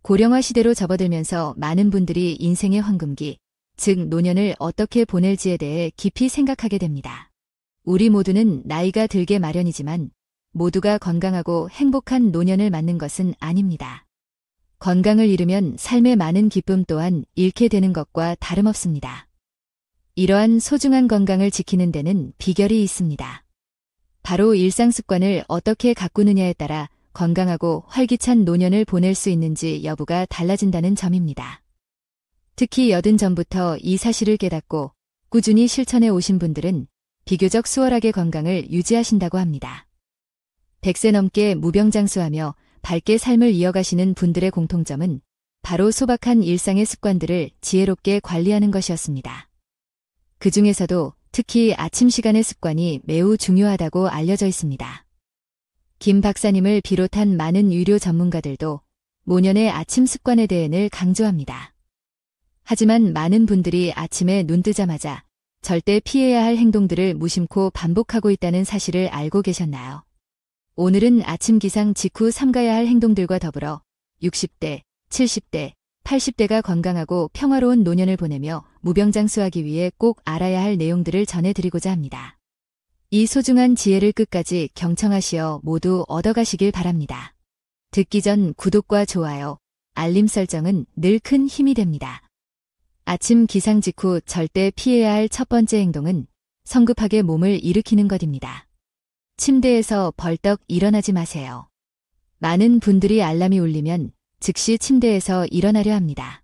고령화 시대로 접어들면서 많은 분들이 인생의 황금기, 즉 노년을 어떻게 보낼지에 대해 깊이 생각하게 됩니다. 우리 모두는 나이가 들게 마련이지만 모두가 건강하고 행복한 노년을 맞는 것은 아닙니다. 건강을 잃으면 삶의 많은 기쁨 또한 잃게 되는 것과 다름없습니다. 이러한 소중한 건강을 지키는 데는 비결이 있습니다. 바로 일상 습관을 어떻게 가꾸느냐에 따라 건강하고 활기찬 노년을 보낼 수 있는지 여부가 달라진다는 점입니다. 특히 80 전부터 이 사실을 깨닫고 꾸준히 실천해 오신 분들은 비교적 수월하게 건강을 유지하신다고 합니다. 100세 넘게 무병장수하며 밝게 삶을 이어가시는 분들의 공통점은 바로 소박한 일상의 습관들을 지혜롭게 관리하는 것이었습니다. 그 중에서도 특히 아침 시간의 습관이 매우 중요하다고 알려져 있습니다. 김 박사님을 비롯한 많은 유료 전문가들도 노년의 아침 습관에 대해 늘 강조합니다. 하지만 많은 분들이 아침에 눈 뜨자마자 절대 피해야 할 행동들을 무심코 반복하고 있다는 사실을 알고 계셨나요? 오늘은 아침 기상 직후 삼가야 할 행동들과 더불어 60대, 70대, 80대가 건강하고 평화로운 노년을 보내며 무병장수하기 위해 꼭 알아야 할 내용들을 전해드리고자 합니다. 이 소중한 지혜를 끝까지 경청하시어 모두 얻어가시길 바랍니다. 듣기 전 구독과 좋아요, 알림 설정은 늘 큰 힘이 됩니다. 아침 기상 직후 절대 피해야 할 첫 번째 행동은 성급하게 몸을 일으키는 것입니다. 침대에서 벌떡 일어나지 마세요. 많은 분들이 알람이 울리면 즉시 침대에서 일어나려 합니다.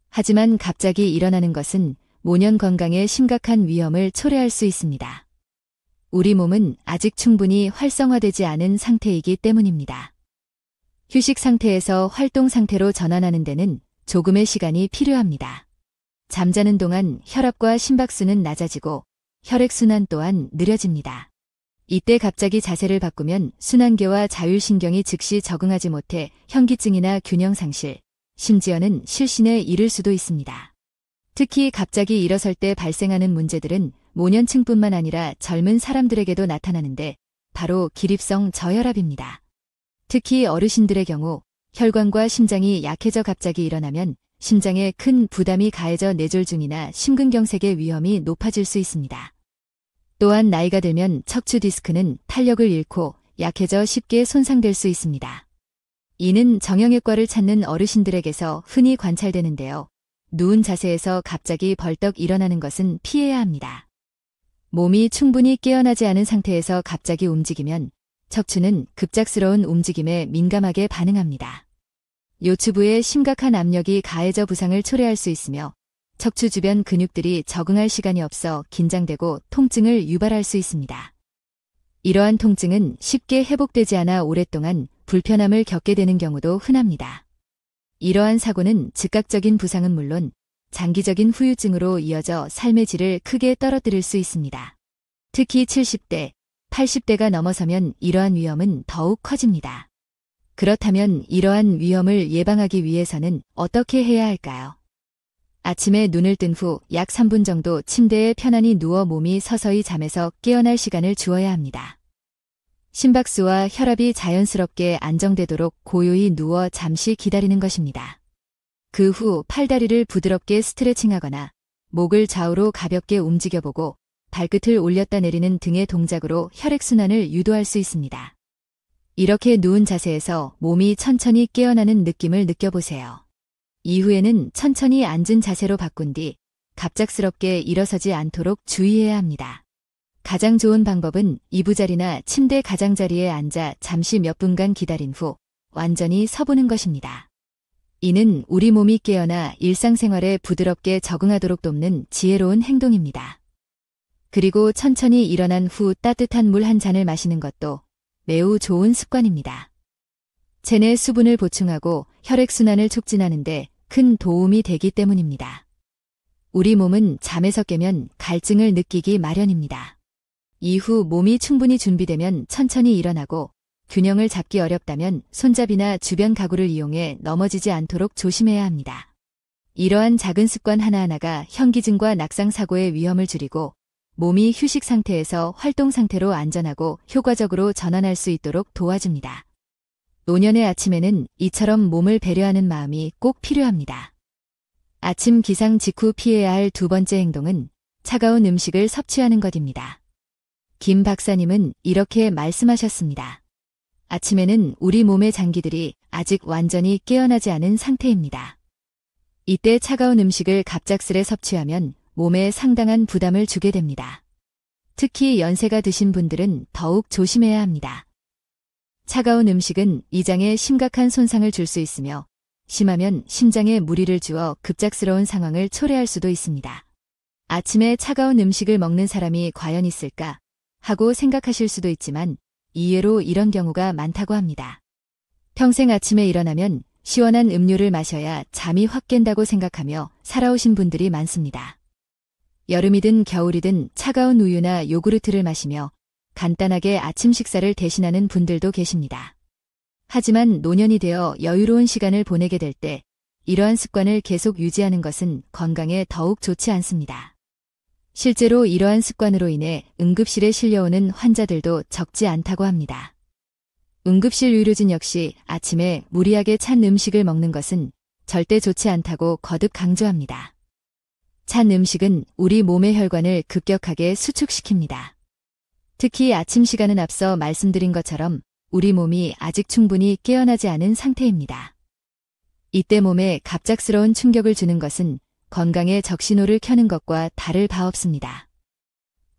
하지만 갑자기 일어나는 것은 노년 건강에 심각한 위험을 초래할 수 있습니다. 우리 몸은 아직 충분히 활성화되지 않은 상태이기 때문입니다. 휴식 상태에서 활동 상태로 전환하는 데는 조금의 시간이 필요합니다. 잠자는 동안 혈압과 심박수는 낮아지고 혈액순환 또한 느려집니다. 이때 갑자기 자세를 바꾸면 순환계와 자율신경이 즉시 적응하지 못해 현기증이나 균형상실, 심지어는 실신에 이를 수도 있습니다. 특히 갑자기 일어설 때 발생하는 문제들은 노년층뿐만 아니라 젊은 사람들에게도 나타나는데 바로 기립성 저혈압입니다. 특히 어르신들의 경우 혈관과 심장이 약해져 갑자기 일어나면 심장에 큰 부담이 가해져 뇌졸중이나 심근경색의 위험이 높아질 수 있습니다. 또한 나이가 들면 척추 디스크는 탄력을 잃고 약해져 쉽게 손상될 수 있습니다. 이는 정형외과를 찾는 어르신들에게서 흔히 관찰되는데요. 누운 자세에서 갑자기 벌떡 일어나는 것은 피해야 합니다. 몸이 충분히 깨어나지 않은 상태에서 갑자기 움직이면 척추는 급작스러운 움직임에 민감하게 반응합니다. 요추부에 심각한 압력이 가해져 부상을 초래할 수 있으며 척추 주변 근육들이 적응할 시간이 없어 긴장되고 통증을 유발할 수 있습니다. 이러한 통증은 쉽게 회복되지 않아 오랫동안 불편함을 겪게 되는 경우도 흔합니다. 이러한 사고는 즉각적인 부상은 물론 장기적인 후유증으로 이어져 삶의 질을 크게 떨어뜨릴 수 있습니다. 특히 70대, 80대가 넘어서면 이러한 위험은 더욱 커집니다. 그렇다면 이러한 위험을 예방하기 위해서는 어떻게 해야 할까요? 아침에 눈을 뜬 후 약 3분 정도 침대에 편안히 누워 몸이 서서히 잠에서 깨어날 시간을 주어야 합니다. 심박수와 혈압이 자연스럽게 안정되도록 고요히 누워 잠시 기다리는 것입니다. 그 후 팔다리를 부드럽게 스트레칭하거나 목을 좌우로 가볍게 움직여보고 발끝을 올렸다 내리는 등의 동작으로 혈액순환을 유도할 수 있습니다. 이렇게 누운 자세에서 몸이 천천히 깨어나는 느낌을 느껴보세요. 이후에는 천천히 앉은 자세로 바꾼 뒤 갑작스럽게 일어서지 않도록 주의해야 합니다. 가장 좋은 방법은 이부자리나 침대 가장자리에 앉아 잠시 몇 분간 기다린 후 완전히 서보는 것입니다. 이는 우리 몸이 깨어나 일상생활에 부드럽게 적응하도록 돕는 지혜로운 행동입니다. 그리고 천천히 일어난 후 따뜻한 물 한 잔을 마시는 것도 매우 좋은 습관입니다. 체내 수분을 보충하고 혈액순환을 촉진하는 데 큰 도움이 되기 때문입니다. 우리 몸은 잠에서 깨면 갈증을 느끼기 마련입니다. 이후 몸이 충분히 준비되면 천천히 일어나고 균형을 잡기 어렵다면 손잡이나 주변 가구를 이용해 넘어지지 않도록 조심해야 합니다. 이러한 작은 습관 하나하나가 현기증과 낙상 사고의 위험을 줄이고 몸이 휴식 상태에서 활동 상태로 안전하고 효과적으로 전환할 수 있도록 도와줍니다. 노년의 아침에는 이처럼 몸을 배려하는 마음이 꼭 필요합니다. 아침 기상 직후 피해야 할 두 번째 행동은 차가운 음식을 섭취하는 것입니다. 김 박사님은 이렇게 말씀하셨습니다. 아침에는 우리 몸의 장기들이 아직 완전히 깨어나지 않은 상태입니다. 이때 차가운 음식을 갑작스레 섭취하면 몸에 상당한 부담을 주게 됩니다. 특히 연세가 드신 분들은 더욱 조심해야 합니다. 차가운 음식은 위장에 심각한 손상을 줄 수 있으며 심하면 심장에 무리를 주어 급작스러운 상황을 초래할 수도 있습니다. 아침에 차가운 음식을 먹는 사람이 과연 있을까 하고 생각하실 수도 있지만 의외로 이런 경우가 많다고 합니다. 평생 아침에 일어나면 시원한 음료를 마셔야 잠이 확 깬다고 생각하며 살아오신 분들이 많습니다. 여름이든 겨울이든 차가운 우유나 요구르트를 마시며 간단하게 아침 식사를 대신하는 분들도 계십니다. 하지만 노년이 되어 여유로운 시간을 보내게 될 때 이러한 습관을 계속 유지하는 것은 건강에 더욱 좋지 않습니다. 실제로 이러한 습관으로 인해 응급실에 실려오는 환자들도 적지 않다고 합니다. 응급실 의료진 역시 아침에 무리하게 찬 음식을 먹는 것은 절대 좋지 않다고 거듭 강조합니다. 찬 음식은 우리 몸의 혈관을 급격하게 수축시킵니다. 특히 아침 시간은 앞서 말씀드린 것처럼 우리 몸이 아직 충분히 깨어나지 않은 상태입니다. 이때 몸에 갑작스러운 충격을 주는 것은 건강에 적신호를 켜는 것과 다를 바 없습니다.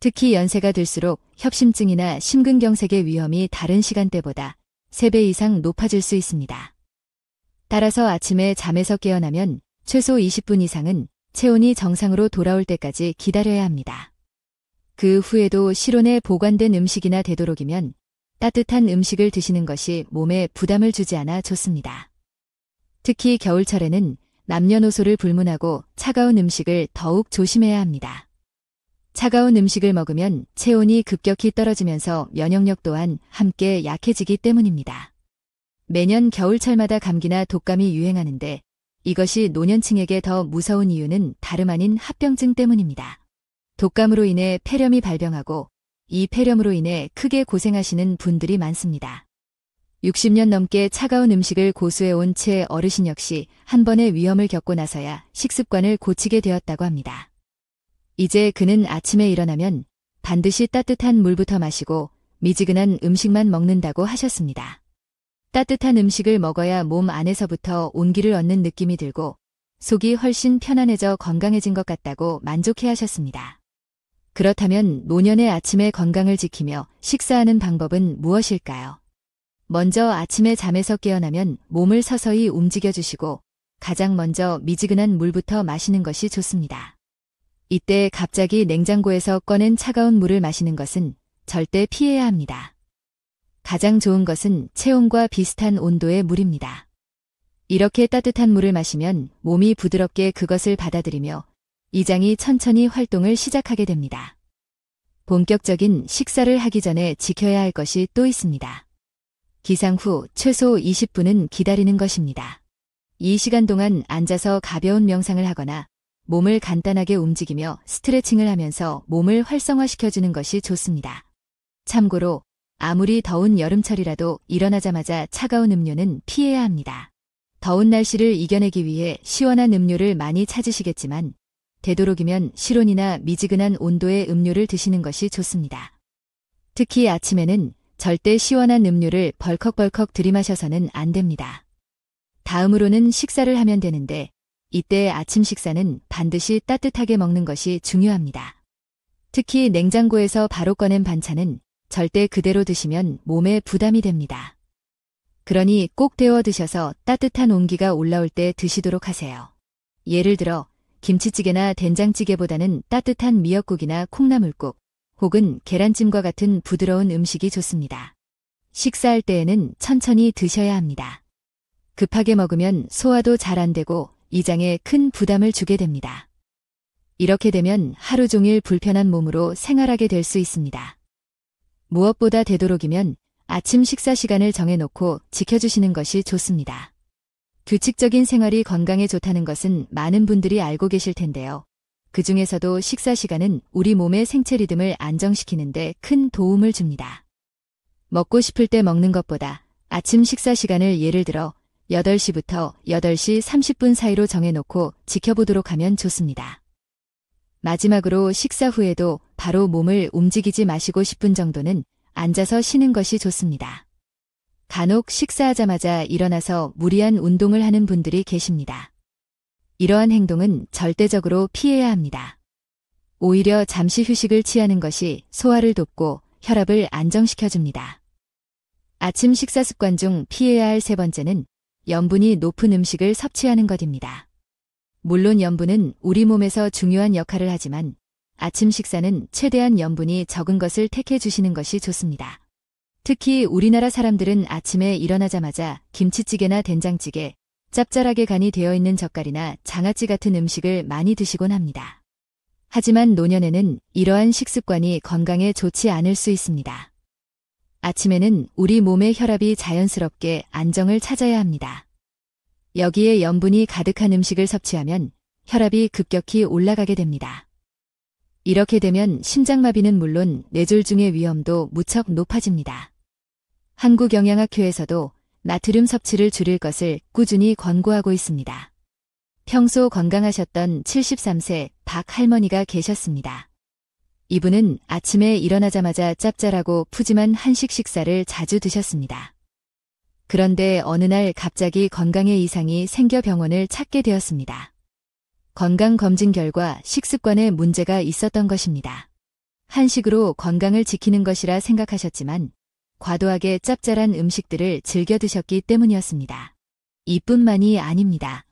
특히 연세가 들수록 협심증이나 심근경색의 위험이 다른 시간대보다 3배 이상 높아질 수 있습니다. 따라서 아침에 잠에서 깨어나면 최소 20분 이상은 체온이 정상으로 돌아올 때까지 기다려야 합니다. 그 후에도 실온에 보관된 음식이나 되도록이면 따뜻한 음식을 드시는 것이 몸에 부담을 주지 않아 좋습니다. 특히 겨울철에는 남녀노소를 불문하고 차가운 음식을 더욱 조심해야 합니다. 차가운 음식을 먹으면 체온이 급격히 떨어지면서 면역력 또한 함께 약해지기 때문입니다. 매년 겨울철마다 감기나 독감이 유행하는데 이것이 노년층에게 더 무서운 이유는 다름 아닌 합병증 때문입니다. 독감으로 인해 폐렴이 발병하고 이 폐렴으로 인해 크게 고생하시는 분들이 많습니다. 60년 넘게 차가운 음식을 고수해온 채 어르신 역시 한 번의 위험을 겪고 나서야 식습관을 고치게 되었다고 합니다. 이제 그는 아침에 일어나면 반드시 따뜻한 물부터 마시고 미지근한 음식만 먹는다고 하셨습니다. 따뜻한 음식을 먹어야 몸 안에서부터 온기를 얻는 느낌이 들고 속이 훨씬 편안해져 건강해진 것 같다고 만족해 하셨습니다. 그렇다면 노년의 아침의 건강을 지키며 식사하는 방법은 무엇일까요? 먼저 아침에 잠에서 깨어나면 몸을 서서히 움직여주시고 가장 먼저 미지근한 물부터 마시는 것이 좋습니다. 이때 갑자기 냉장고에서 꺼낸 차가운 물을 마시는 것은 절대 피해야 합니다. 가장 좋은 것은 체온과 비슷한 온도의 물입니다. 이렇게 따뜻한 물을 마시면 몸이 부드럽게 그것을 받아들이며 위장이 천천히 활동을 시작하게 됩니다. 본격적인 식사를 하기 전에 지켜야 할 것이 또 있습니다. 기상 후 최소 20분은 기다리는 것입니다. 이 시간 동안 앉아서 가벼운 명상을 하거나 몸을 간단하게 움직이며 스트레칭을 하면서 몸을 활성화시켜주는 것이 좋습니다. 참고로 아무리 더운 여름철이라도 일어나자마자 차가운 음료는 피해야 합니다. 더운 날씨를 이겨내기 위해 시원한 음료를 많이 찾으시겠지만 되도록이면 실온이나 미지근한 온도의 음료를 드시는 것이 좋습니다. 특히 아침에는 절대 시원한 음료를 벌컥벌컥 들이마셔서는 안 됩니다. 다음으로는 식사를 하면 되는데 이때 아침 식사는 반드시 따뜻하게 먹는 것이 중요합니다. 특히 냉장고에서 바로 꺼낸 반찬은 절대 그대로 드시면 몸에 부담이 됩니다. 그러니 꼭 데워 드셔서 따뜻한 온기가 올라올 때 드시도록 하세요. 예를 들어 김치찌개나 된장찌개보다는 따뜻한 미역국이나 콩나물국 혹은 계란찜과 같은 부드러운 음식이 좋습니다. 식사할 때에는 천천히 드셔야 합니다. 급하게 먹으면 소화도 잘 안 되고 위장에 큰 부담을 주게 됩니다. 이렇게 되면 하루 종일 불편한 몸으로 생활하게 될 수 있습니다. 무엇보다 되도록이면 아침 식사 시간을 정해놓고 지켜주시는 것이 좋습니다. 규칙적인 생활이 건강에 좋다는 것은 많은 분들이 알고 계실 텐데요. 그 중에서도 식사 시간은 우리 몸의 생체 리듬을 안정시키는 데 큰 도움을 줍니다. 먹고 싶을 때 먹는 것보다 아침 식사 시간을 예를 들어 8시부터 8시 30분 사이로 정해놓고 지켜보도록 하면 좋습니다. 마지막으로 식사 후에도 바로 몸을 움직이지 마시고 10분 정도는 앉아서 쉬는 것이 좋습니다. 간혹 식사하자마자 일어나서 무리한 운동을 하는 분들이 계십니다. 이러한 행동은 절대적으로 피해야 합니다. 오히려 잠시 휴식을 취하는 것이 소화를 돕고 혈압을 안정시켜줍니다. 아침 식사 습관 중 피해야 할 세 번째는 염분이 높은 음식을 섭취하는 것입니다. 물론 염분은 우리 몸에서 중요한 역할을 하지만 아침 식사는 최대한 염분이 적은 것을 택해 주시는 것이 좋습니다. 특히 우리나라 사람들은 아침에 일어나자마자 김치찌개나 된장찌개, 짭짤하게 간이 되어 있는 젓갈이나 장아찌 같은 음식을 많이 드시곤 합니다. 하지만 노년에는 이러한 식습관이 건강에 좋지 않을 수 있습니다. 아침에는 우리 몸의 혈압이 자연스럽게 안정을 찾아야 합니다. 여기에 염분이 가득한 음식을 섭취하면 혈압이 급격히 올라가게 됩니다. 이렇게 되면 심장마비는 물론 뇌졸중의 위험도 무척 높아집니다. 한국영양학회에서도 나트륨 섭취를 줄일 것을 꾸준히 권고하고 있습니다. 평소 건강하셨던 73세 박 할머니가 계셨습니다. 이분은 아침에 일어나자마자 짭짤하고 푸짐한 한식 식사를 자주 드셨습니다. 그런데 어느 날 갑자기 건강에 이상이 생겨 병원을 찾게 되었습니다. 건강검진 결과 식습관에 문제가 있었던 것입니다. 한식으로 건강을 지키는 것이라 생각하셨지만 과도하게 짭짤한 음식들을 즐겨 드셨기 때문이었습니다. 이뿐만이 아닙니다.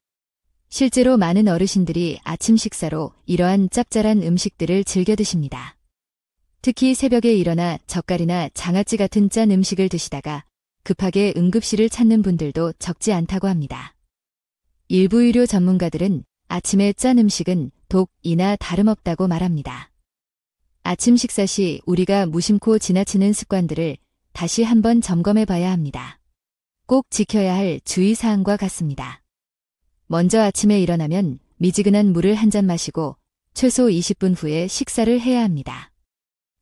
실제로 많은 어르신들이 아침 식사로 이러한 짭짤한 음식들을 즐겨 드십니다. 특히 새벽에 일어나 젓갈이나 장아찌 같은 짠 음식을 드시다가 급하게 응급실을 찾는 분들도 적지 않다고 합니다. 일부 의료 전문가들은 아침에 짠 음식은 독이나 다름없다고 말합니다. 아침 식사 시 우리가 무심코 지나치는 습관들을 다시 한번 점검해 봐야 합니다. 꼭 지켜야 할 주의사항과 같습니다. 먼저 아침에 일어나면 미지근한 물을 한 잔 마시고 최소 20분 후에 식사를 해야 합니다.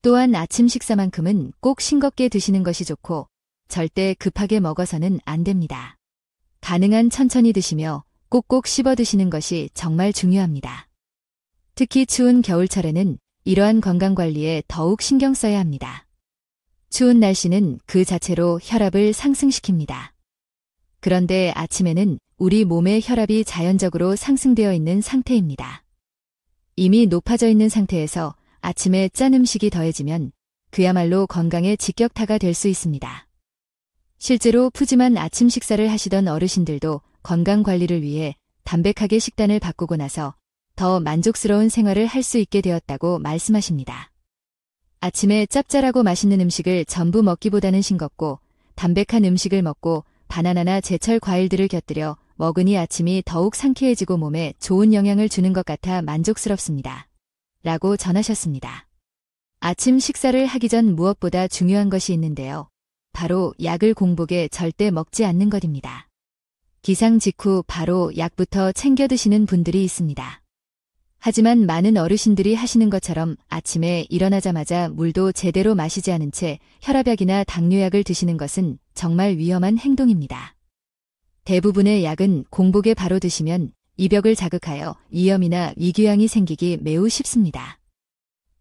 또한 아침 식사만큼은 꼭 싱겁게 드시는 것이 좋고 절대 급하게 먹어서는 안 됩니다. 가능한 천천히 드시며 꼭꼭 씹어 드시는 것이 정말 중요합니다. 특히 추운 겨울철에는 이러한 건강관리에 더욱 신경 써야 합니다. 추운 날씨는 그 자체로 혈압을 상승시킵니다. 그런데 아침에는 우리 몸의 혈압이 자연적으로 상승되어 있는 상태입니다. 이미 높아져 있는 상태에서 아침에 짠 음식이 더해지면 그야말로 건강에 직격타가 될 수 있습니다. 실제로 푸짐한 아침 식사를 하시던 어르신들도 건강관리를 위해 담백하게 식단을 바꾸고 나서 더 만족스러운 생활을 할 수 있게 되었다고 말씀하십니다. 아침에 짭짤하고 맛있는 음식을 전부 먹기보다는 싱겁고 담백한 음식을 먹고 바나나나 제철 과일들을 곁들여 먹으니 아침이 더욱 상쾌해지고 몸에 좋은 영향을 주는 것 같아 만족스럽습니다. 라고 전하셨습니다. 아침 식사를 하기 전 무엇보다 중요한 것이 있는데요. 바로 약을 공복에 절대 먹지 않는 것입니다. 기상 직후 바로 약부터 챙겨 드시는 분들이 있습니다. 하지만 많은 어르신들이 하시는 것처럼 아침에 일어나자마자 물도 제대로 마시지 않은 채 혈압약이나 당뇨약을 드시는 것은 정말 위험한 행동입니다. 대부분의 약은 공복에 바로 드시면 이벽을 자극하여 위염이나 위궤양이 생기기 매우 쉽습니다.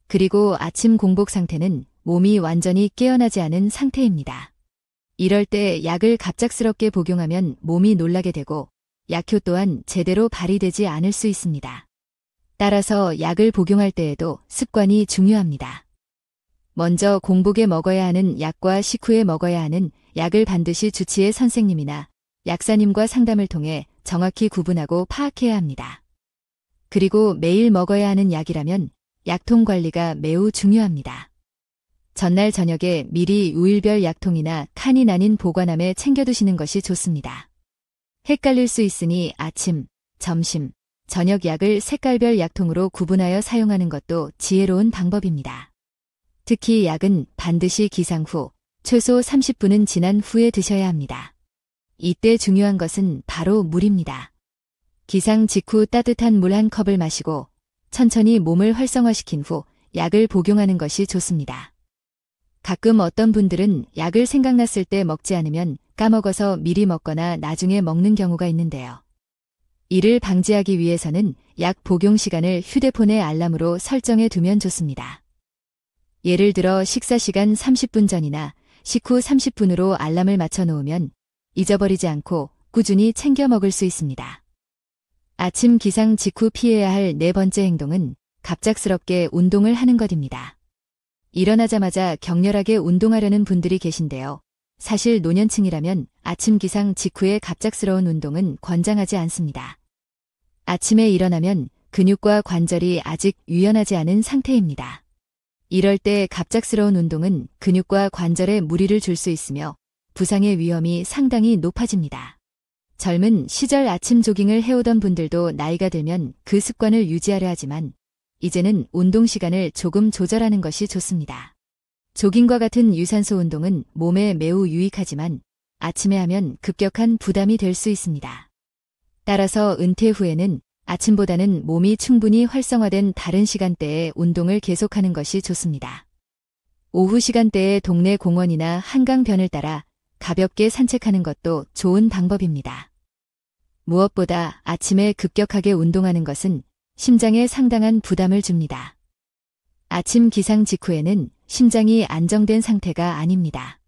그리고 아침 공복 상태는 몸이 완전히 깨어나지 않은 상태입니다. 이럴 때 약을 갑작스럽게 복용하면 몸이 놀라게 되고 약효 또한 제대로 발휘되지 않을 수 있습니다. 따라서 약을 복용할 때에도 습관이 중요합니다. 먼저 공복에 먹어야 하는 약과 식후에 먹어야 하는 약을 반드시 주치의 선생님이나 약사님과 상담을 통해 정확히 구분하고 파악해야 합니다. 그리고 매일 먹어야 하는 약이라면 약통 관리가 매우 중요합니다. 전날 저녁에 미리 요일별 약통이나 칸이 나뉜 보관함에 챙겨두시는 것이 좋습니다. 헷갈릴 수 있으니 아침, 점심, 저녁 약을 색깔별 약통으로 구분하여 사용하는 것도 지혜로운 방법입니다. 특히 약은 반드시 기상 후 최소 30분은 지난 후에 드셔야 합니다. 이때 중요한 것은 바로 물입니다. 기상 직후 따뜻한 물 한 컵을 마시고 천천히 몸을 활성화시킨 후 약을 복용하는 것이 좋습니다. 가끔 어떤 분들은 약을 생각났을 때 먹지 않으면 까먹어서 미리 먹거나 나중에 먹는 경우가 있는데요. 이를 방지하기 위해서는 약 복용 시간을 휴대폰의 알람으로 설정해 두면 좋습니다. 예를 들어 식사 시간 30분 전이나 식후 30분으로 알람을 맞춰 놓으면 잊어버리지 않고 꾸준히 챙겨 먹을 수 있습니다. 아침 기상 직후 피해야 할 네 번째 행동은 갑작스럽게 운동을 하는 것입니다. 일어나자마자 격렬하게 운동하려는 분들이 계신데요. 사실 노년층이라면 아침 기상 직후의 갑작스러운 운동은 권장하지 않습니다. 아침에 일어나면 근육과 관절이 아직 유연하지 않은 상태입니다. 이럴 때 갑작스러운 운동은 근육과 관절에 무리를 줄 수 있으며 부상의 위험이 상당히 높아집니다. 젊은 시절 아침 조깅을 해오던 분들도 나이가 들면 그 습관을 유지하려 하지만 이제는 운동 시간을 조금 조절하는 것이 좋습니다. 조깅과 같은 유산소 운동은 몸에 매우 유익하지만 아침에 하면 급격한 부담이 될 수 있습니다. 따라서 은퇴 후에는 아침보다는 몸이 충분히 활성화된 다른 시간대에 운동을 계속하는 것이 좋습니다. 오후 시간대에 동네 공원이나 한강변을 따라 가볍게 산책하는 것도 좋은 방법입니다. 무엇보다 아침에 급격하게 운동하는 것은 심장에 상당한 부담을 줍니다. 아침 기상 직후에는 심장이 안정된 상태가 아닙니다.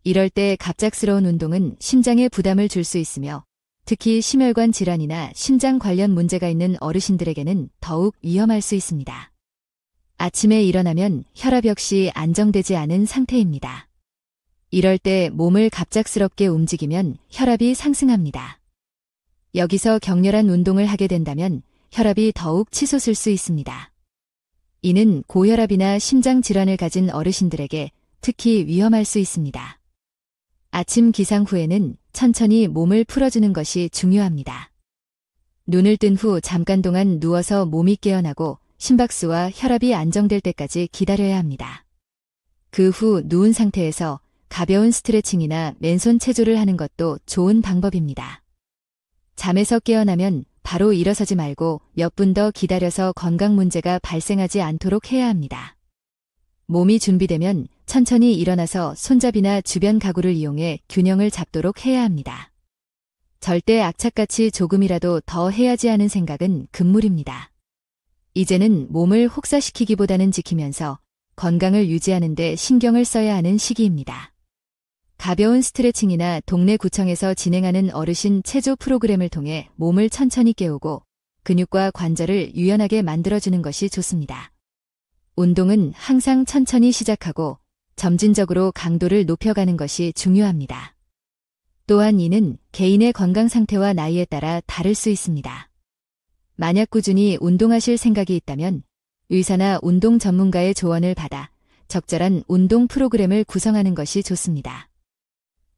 이럴 때 갑작스러운 운동은 심장에 부담을 줄 수 있으며 특히 심혈관 질환이나 심장 관련 문제가 있는 어르신들에게는 더욱 위험할 수 있습니다. 아침에 일어나면 혈압 역시 안정되지 않은 상태입니다. 이럴 때 몸을 갑작스럽게 움직이면 혈압이 상승합니다. 여기서 격렬한 운동을 하게 된다면 혈압이 더욱 치솟을 수 있습니다. 이는 고혈압이나 심장 질환을 가진 어르신들에게 특히 위험할 수 있습니다. 아침 기상 후에는 천천히 몸을 풀어주는 것이 중요합니다. 눈을 뜬 후 잠깐 동안 누워서 몸이 깨어나고 심박수와 혈압이 안정될 때까지 기다려야 합니다. 그 후 누운 상태에서 가벼운 스트레칭이나 맨손 체조를 하는 것도 좋은 방법입니다. 잠에서 깨어나면 바로 일어서지 말고 몇 분 더 기다려서 건강 문제가 발생하지 않도록 해야 합니다. 몸이 준비되면 천천히 일어나서 손잡이나 주변 가구를 이용해 균형을 잡도록 해야 합니다. 절대 악착같이 조금이라도 더 해야지 하는 생각은 금물입니다. 이제는 몸을 혹사시키기보다는 지키면서 건강을 유지하는 데 신경을 써야 하는 시기입니다. 가벼운 스트레칭이나 동네 구청에서 진행하는 어르신 체조 프로그램을 통해 몸을 천천히 깨우고 근육과 관절을 유연하게 만들어주는 것이 좋습니다. 운동은 항상 천천히 시작하고 점진적으로 강도를 높여가는 것이 중요합니다. 또한 이는 개인의 건강 상태와 나이에 따라 다를 수 있습니다. 만약 꾸준히 운동하실 생각이 있다면 의사나 운동 전문가의 조언을 받아 적절한 운동 프로그램을 구성하는 것이 좋습니다.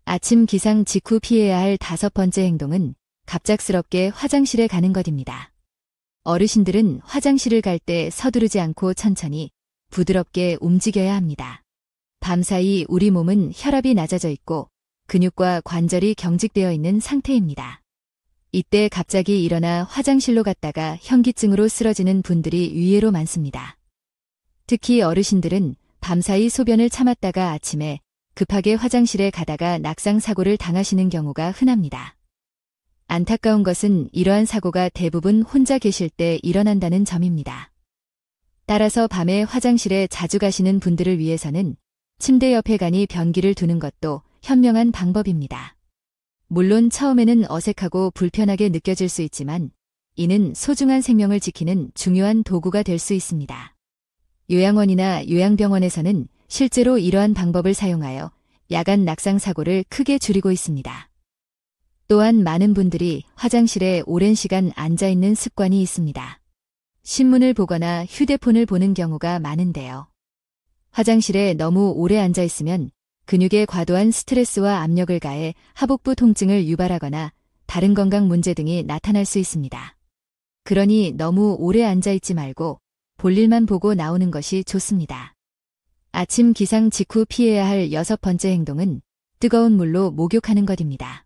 아침 기상 직후 피해야 할 다섯 번째 행동은 갑작스럽게 화장실에 가는 것입니다. 어르신들은 화장실을 갈 때 서두르지 않고 천천히 부드럽게 움직여야 합니다. 밤사이 우리 몸은 혈압이 낮아져 있고 근육과 관절이 경직되어 있는 상태입니다. 이때 갑자기 일어나 화장실로 갔다가 현기증으로 쓰러지는 분들이 의외로 많습니다. 특히 어르신들은 밤사이 소변을 참았다가 아침에 급하게 화장실에 가다가 낙상 사고를 당하시는 경우가 흔합니다. 안타까운 것은 이러한 사고가 대부분 혼자 계실 때 일어난다는 점입니다. 따라서 밤에 화장실에 자주 가시는 분들을 위해서는 침대 옆에 간이 변기를 두는 것도 현명한 방법입니다. 물론 처음에는 어색하고 불편하게 느껴질 수 있지만 이는 소중한 생명을 지키는 중요한 도구가 될 수 있습니다. 요양원이나 요양병원에서는 실제로 이러한 방법을 사용하여 야간 낙상 사고를 크게 줄이고 있습니다. 또한 많은 분들이 화장실에 오랜 시간 앉아 있는 습관이 있습니다. 신문을 보거나 휴대폰을 보는 경우가 많은데요. 화장실에 너무 오래 앉아 있으면 근육에 과도한 스트레스와 압력을 가해 하복부 통증을 유발하거나 다른 건강 문제 등이 나타날 수 있습니다. 그러니 너무 오래 앉아 있지 말고 볼일만 보고 나오는 것이 좋습니다. 아침 기상 직후 피해야 할 여섯 번째 행동은 뜨거운 물로 목욕하는 것입니다.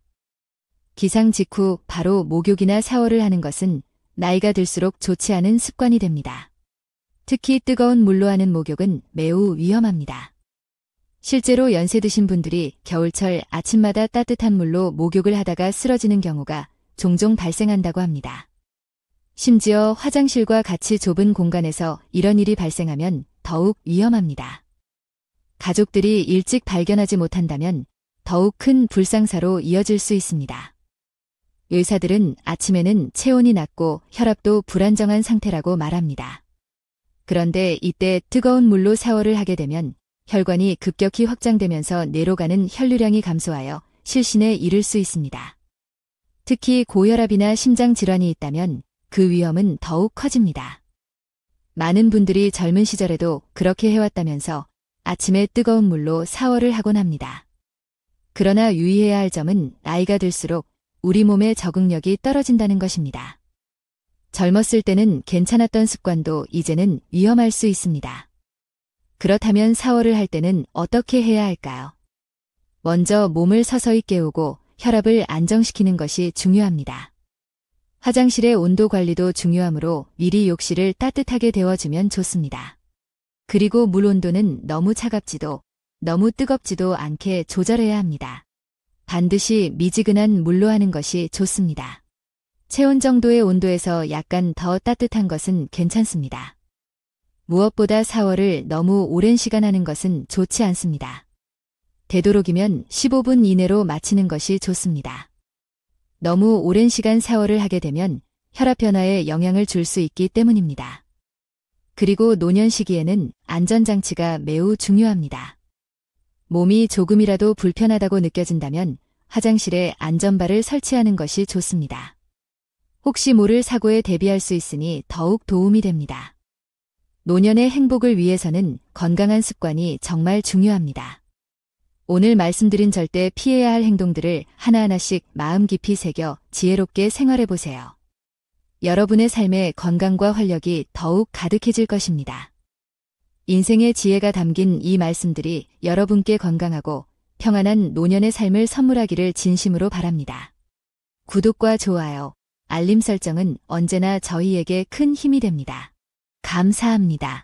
기상 직후 바로 목욕이나 샤워를 하는 것은 나이가 들수록 좋지 않은 습관이 됩니다. 특히 뜨거운 물로 하는 목욕은 매우 위험합니다. 실제로 연세 드신 분들이 겨울철 아침마다 따뜻한 물로 목욕을 하다가 쓰러지는 경우가 종종 발생한다고 합니다. 심지어 화장실과 같이 좁은 공간에서 이런 일이 발생하면 더욱 위험합니다. 가족들이 일찍 발견하지 못한다면 더욱 큰 불상사로 이어질 수 있습니다. 의사들은 아침에는 체온이 낮고 혈압도 불안정한 상태라고 말합니다. 그런데 이때 뜨거운 물로 샤워를 하게 되면 혈관이 급격히 확장되면서 뇌로 가는 혈류량이 감소하여 실신에 이를 수 있습니다. 특히 고혈압이나 심장 질환이 있다면 그 위험은 더욱 커집니다. 많은 분들이 젊은 시절에도 그렇게 해왔다면서 아침에 뜨거운 물로 샤워를 하곤 합니다. 그러나 유의해야 할 점은 나이가 들수록 우리 몸의 적응력이 떨어진다는 것입니다. 젊었을 때는 괜찮았던 습관도 이제는 위험할 수 있습니다. 그렇다면 샤워를 할 때는 어떻게 해야 할까요? 먼저 몸을 서서히 깨우고 혈압을 안정시키는 것이 중요합니다. 화장실의 온도 관리도 중요하므로 미리 욕실을 따뜻하게 데워주면 좋습니다. 그리고 물 온도는 너무 차갑지도 너무 뜨겁지도 않게 조절해야 합니다. 반드시 미지근한 물로 하는 것이 좋습니다. 체온 정도의 온도에서 약간 더 따뜻한 것은 괜찮습니다. 무엇보다 샤워를 너무 오랜 시간 하는 것은 좋지 않습니다. 되도록이면 15분 이내로 마치는 것이 좋습니다. 너무 오랜 시간 샤워를 하게 되면 혈압 변화에 영향을 줄 수 있기 때문입니다. 그리고 노년 시기에는 안전장치가 매우 중요합니다. 몸이 조금이라도 불편하다고 느껴진다면 화장실에 안전바를 설치하는 것이 좋습니다. 혹시 모를 사고에 대비할 수 있으니 더욱 도움이 됩니다. 노년의 행복을 위해서는 건강한 습관이 정말 중요합니다. 오늘 말씀드린 절대 피해야 할 행동들을 하나하나씩 마음 깊이 새겨 지혜롭게 생활해보세요. 여러분의 삶에 건강과 활력이 더욱 가득해질 것입니다. 인생의 지혜가 담긴 이 말씀들이 여러분께 건강하고 평안한 노년의 삶을 선물하기를 진심으로 바랍니다. 구독과 좋아요, 알림 설정은 언제나 저희에게 큰 힘이 됩니다. 감사합니다.